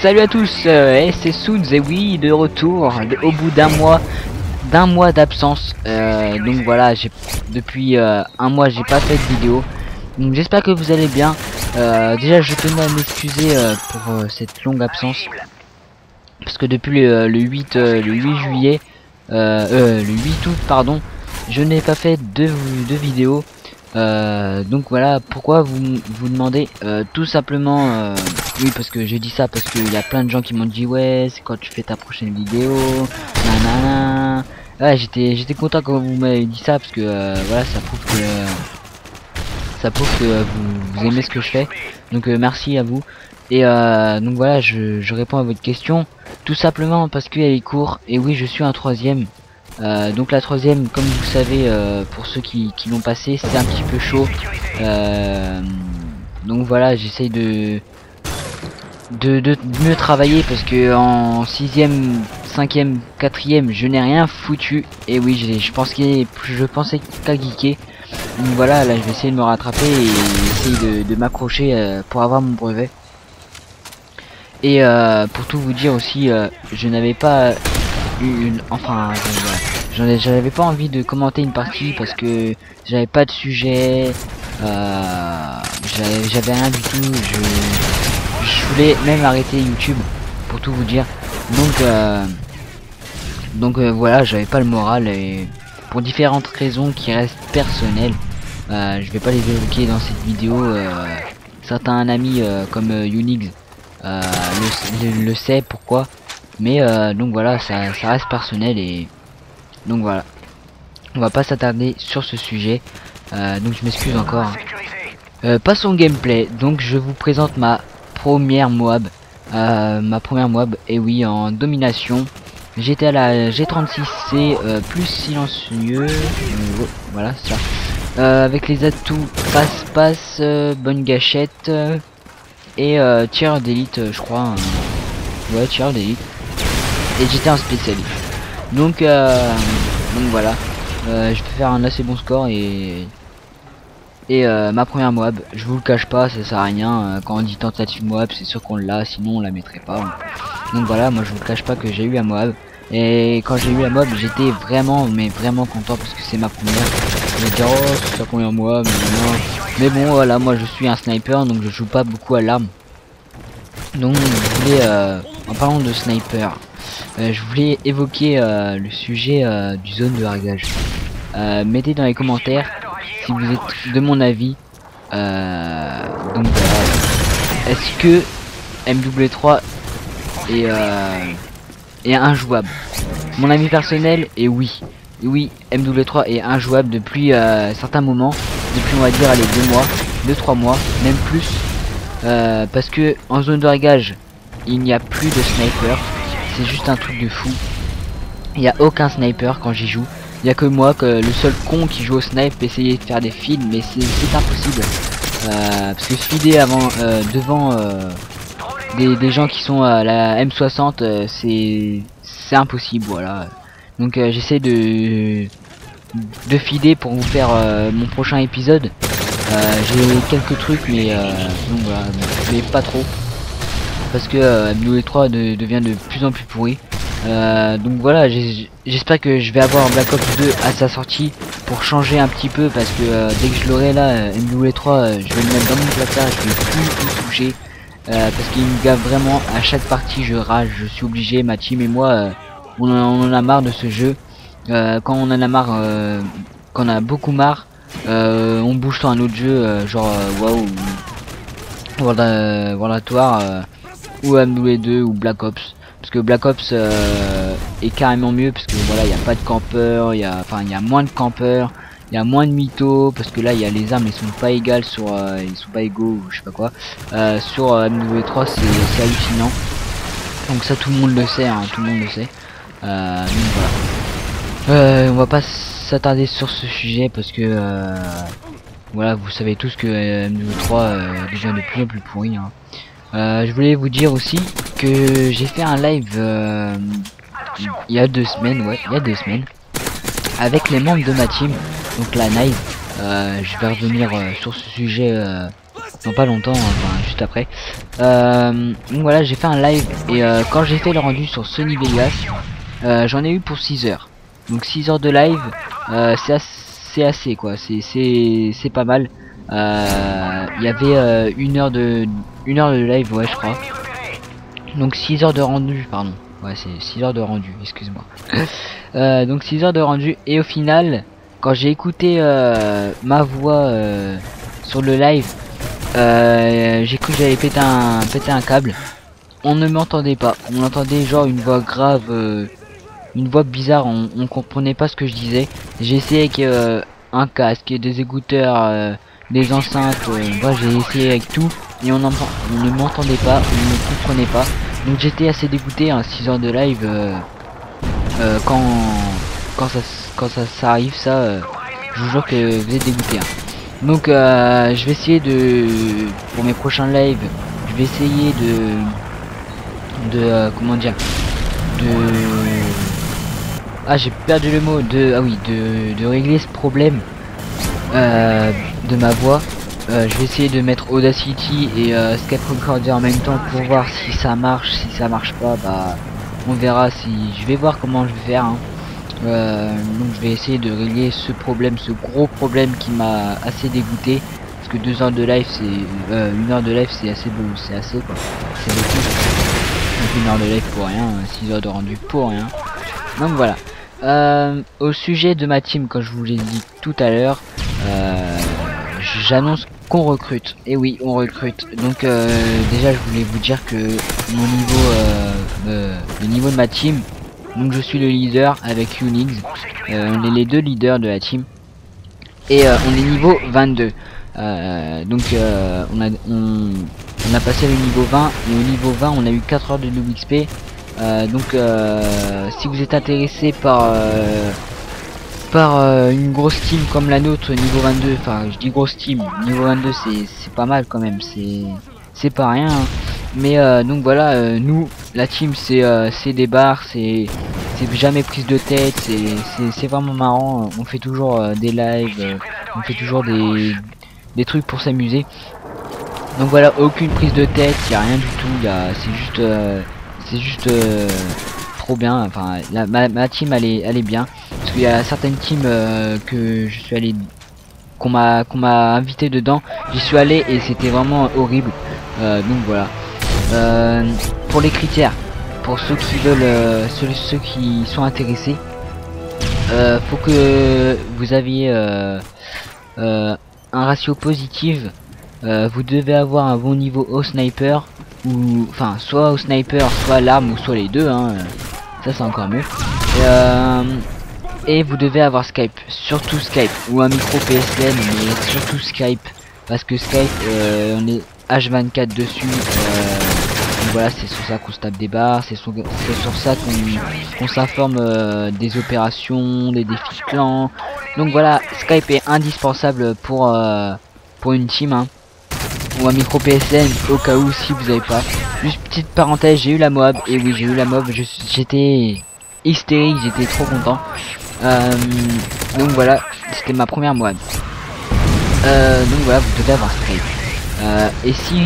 Salut à tous, c'est Souds et oui, de retour au bout d'un mois d'absence. Donc voilà, depuis un mois j'ai pas fait de vidéo. Donc j'espère que vous allez bien. Déjà je tenais à m'excuser pour cette longue absence, parce que depuis le 8 juillet, le 8 août pardon, je n'ai pas fait de vidéo. Donc voilà pourquoi vous demandez. Tout simplement, oui, parce que j'ai dit ça parce qu'il y a plein de gens qui m'ont dit ouais, c'est quand tu fais ta prochaine vidéo, nanana. Ouais, j'étais content quand vous m'avez dit ça, parce que voilà, ça prouve que vous aimez ce que je fais. Donc merci à vous. Et donc voilà, je réponds à votre question tout simplement parce qu'il y a les cours. Et oui, je suis un troisième. Donc la troisième, comme vous savez, pour ceux qui l'ont passé, c'est un petit peu chaud. Donc voilà, j'essaye de mieux travailler, parce que en 6ème, 5ème, 4ème, je n'ai rien foutu. Et oui, je pensais qu'à geeker. Donc voilà, là je vais essayer de me rattraper et essayer de m'accrocher pour avoir mon brevet. Et pour tout vous dire aussi, je n'avais pas j'avais pas envie de commenter une partie parce que j'avais pas de sujet, j'avais rien du tout. Je voulais même arrêter YouTube, pour tout vous dire. Donc voilà, j'avais pas le moral, et pour différentes raisons qui restent personnelles, je vais pas les évoquer dans cette vidéo. Certains amis comme Unix le sait pourquoi, mais donc voilà, ça reste personnel. Et donc voilà, on va pas s'attarder sur ce sujet. Donc je m'excuse encore. Passons au gameplay. Donc je vous présente ma première Moab. Et oui, en domination. J'étais à la G36C plus silencieux. Voilà, c'est ça. Avec les atouts passe-passe, bonne gâchette et tir d'élite, je crois. Ouais, tir d'élite. Et j'étais un spécialiste. Donc voilà. Je peux faire un assez bon score. Et ma première Moab, je vous le cache pas, ça sert à rien. Quand on dit tentative Moab, c'est sûr qu'on l'a, sinon on la mettrait pas. Donc voilà, moi je vous le cache pas que j'ai eu la Moab. Et quand j'ai eu la Moab, j'étais vraiment content, parce que c'est ma première. Je vais dire oh, c'est sa première Moab, mais bon voilà, moi je suis un sniper, donc je joue pas beaucoup à l'arme. Donc je voulais, en parlant de sniper, je voulais évoquer le sujet du zone de réglage. Mettez dans les commentaires si vous êtes de mon avis. Donc est-ce que MW3 est injouable? Mon avis personnel est oui. Oui, MW3 est injouable depuis certains moments, depuis on va dire allez 2-3 mois, même plus, parce que en zone de réglage il n'y a plus de sniper. C'est juste un truc de fou. Il n'y a aucun sniper quand j'y joue. Il n'y a que moi, que le seul con qui joue au snipe, essayer de faire des feeds, mais c'est impossible. Parce que feeder devant des gens qui sont à la M60, c'est impossible, voilà. Donc j'essaie de feeder pour vous faire mon prochain épisode. J'ai quelques trucs, mais donc voilà, mais pas trop, parce que MW3 devient de plus en plus pourri. Donc voilà, j'espère que je vais avoir Black Ops 2 à sa sortie pour changer un petit peu, parce que dès que je l'aurai là, MW3, je vais le mettre dans mon placard, je vais plus y toucher, parce qu'il me gave vraiment. À chaque partie je rage, je suis obligé, ma team et moi, on en a marre de ce jeu. Quand on en a marre, quand on a beaucoup marre, on bouge sur un autre jeu, genre waouh, World ou MW2 ou Black Ops. Parce que Black Ops est carrément mieux, parce que voilà, il n'y a pas de campeurs, il y a moins de campeurs, il y a moins de mythos, parce que là il y a les armes, ils sont pas égales sur ils sont pas égaux, ou je sais pas quoi. Sur MW3 c'est hallucinant. Donc ça tout le monde le sait, hein, tout le monde le sait. Donc voilà. On va pas s'attarder sur ce sujet, parce que voilà, vous savez tous que MW3 devient de plus en plus pourri, hein. Je voulais vous dire aussi que j'ai fait un live il y a 2 semaines, ouais, il y a 2 semaines, avec les membres de ma team, donc la Nive. Je vais revenir sur ce sujet dans pas longtemps, enfin juste après. Donc voilà, j'ai fait un live et quand j'ai fait le rendu sur Sony Vegas, j'en ai eu pour 6 heures. Donc 6 heures de live, c'est assez quoi, c'est pas mal. Il y avait 1 heure de live, ouais je crois. Donc 6 heures de rendu, pardon. Ouais, c'est 6 heures de rendu, excuse-moi. Donc 6 heures de rendu et au final, quand j'ai écouté ma voix sur le live, j'ai cru que j'allais péter un câble. On ne m'entendait pas, on entendait genre une voix grave, une voix bizarre, on comprenait pas ce que je disais. J'ai essayé avec un casque, des écouteurs, des enceintes, moi j'ai essayé avec tout et on ne m'entendait pas, on ne comprenait pas. Donc j'étais assez dégoûté, hein, 6 heures de live quand ça arrive ça, je vous jure que vous êtes dégoûté. Hein. Donc je vais essayer pour mes prochains lives, je vais essayer comment dire, j'ai perdu le mot, de régler ce problème de ma voix. Je vais essayer de mettre Audacity et Skype Recorder en même temps pour voir si ça marche. Si ça marche pas, bah on verra. Je vais voir comment je vais faire. Hein. Donc je vais essayer de régler ce gros problème qui m'a assez dégoûté. Parce que 2 heures de live, c'est 1 heure de live, c'est assez beau, c'est assez quoi. C'est beaucoup. Donc 1 heure de live pour rien, 6 heures de rendu pour rien. Donc voilà. Au sujet de ma team, comme je vous l'ai dit tout à l'heure, j'annonce qu'on recrute. Et oui, on recrute. Donc déjà, je voulais vous dire que mon niveau, le niveau de ma team, donc je suis le leader avec Unix. On est les 2 leaders de la team. Et on est niveau 22. Donc on a passé le niveau 20 et au niveau 20 on a eu 4 heures de double XP. Donc si vous êtes intéressé par une grosse team comme la nôtre niveau 22, enfin je dis grosse team, niveau 22 c'est pas mal quand même, c'est pas rien hein. Mais donc voilà, nous la team c'est des bars, c'est jamais prise de tête, c'est vraiment marrant, on fait toujours des lives, on fait toujours des trucs pour s'amuser. Donc voilà, aucune prise de tête, y a rien du tout, c'est juste trop bien. Enfin ma team elle est bien, parce qu'il y a certaines teams que je suis allé, qu'on m'a invité dedans, j'y suis allé et c'était vraiment horrible. Donc voilà. Pour les critères, pour ceux qui veulent, ceux qui sont intéressés, faut que vous aviez un ratio positif. Vous devez avoir un bon niveau au sniper, ou enfin soit au sniper, soit à l'arme, ou soit les deux. Hein, ça c'est encore mieux. Et vous devez avoir Skype, surtout Skype, ou un micro PSN, mais surtout Skype, parce que Skype, on est H24 dessus. Donc voilà, c'est sur ça qu'on se tape des barres, c'est sur ça qu'on s'informe des opérations, des défis de clan. Donc voilà, Skype est indispensable pour une team, hein. Ou un micro PSN au cas où si vous avez pas. Juste petite parenthèse, j'ai eu la Moab, et oui j'ai eu la Moab, j'étais hystérique, j'étais trop content. Donc voilà, c'était ma première Moab. Donc voilà, vous devez avoir Skype. Et si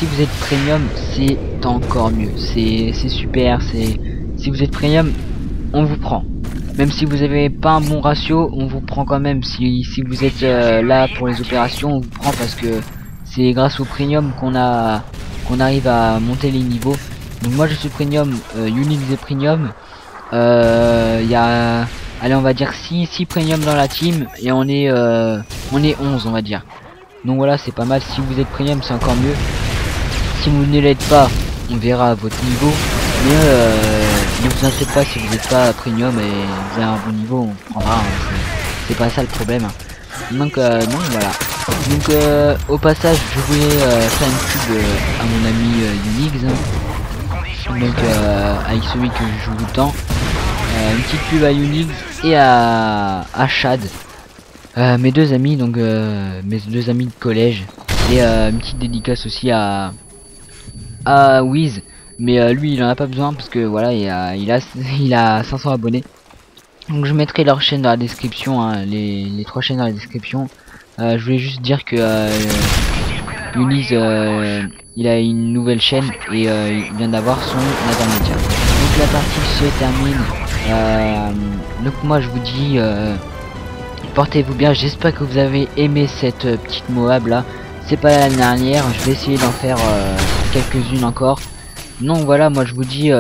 vous êtes premium, c'est encore mieux, c'est super, si vous êtes premium, on vous prend. Même si vous avez pas un bon ratio, on vous prend quand même. Si vous êtes là pour les opérations, on vous prend parce que c'est grâce au premium qu'on arrive à monter les niveaux. Donc moi je suis premium, Unix est premium. Il y a, allez on va dire 6 premium dans la team et on est 11 on va dire. Donc voilà, c'est pas mal. Si vous êtes premium, c'est encore mieux. Si vous ne l'êtes pas, on verra votre niveau. Mais ne vous inquiétez pas, si vous n'êtes pas premium et vous avez un bon niveau, on vous prendra. Hein, c'est pas ça le problème. Donc non, voilà. Donc au passage, je voulais faire une pub à mon ami Unix. Donc avec celui que je joue tout le temps. Une petite pub à Unix et à Chad. Mes 2 amis, donc mes 2 amis de collège, et une petite dédicace aussi à Wiz. mais lui il en a pas besoin parce que voilà il a 500 abonnés. Donc je mettrai leur chaîne dans la description, hein, les trois chaînes dans la description. Je voulais juste dire que Ulysse il a une nouvelle chaîne et il vient d'avoir son intermédiaire. Donc la partie se termine. Donc moi je vous dis portez-vous bien, j'espère que vous avez aimé cette petite Moab là. C'est pas la dernière, je vais essayer d'en faire quelques-unes encore. Donc voilà, moi je vous dis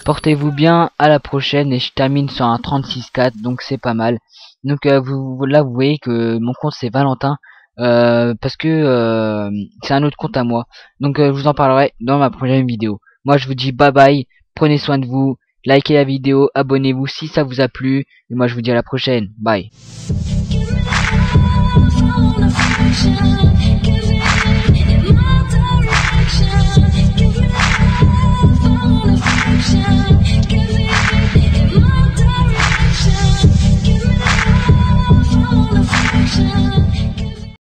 portez-vous bien, à la prochaine, et je termine sur un 36-4, donc c'est pas mal. Donc là vous voyez que mon compte c'est Valentin, parce que c'est un autre compte à moi. Donc je vous en parlerai dans ma prochaine vidéo. Moi je vous dis bye bye, prenez soin de vous, likez la vidéo, abonnez-vous si ça vous a plu, et moi je vous dis à la prochaine, bye.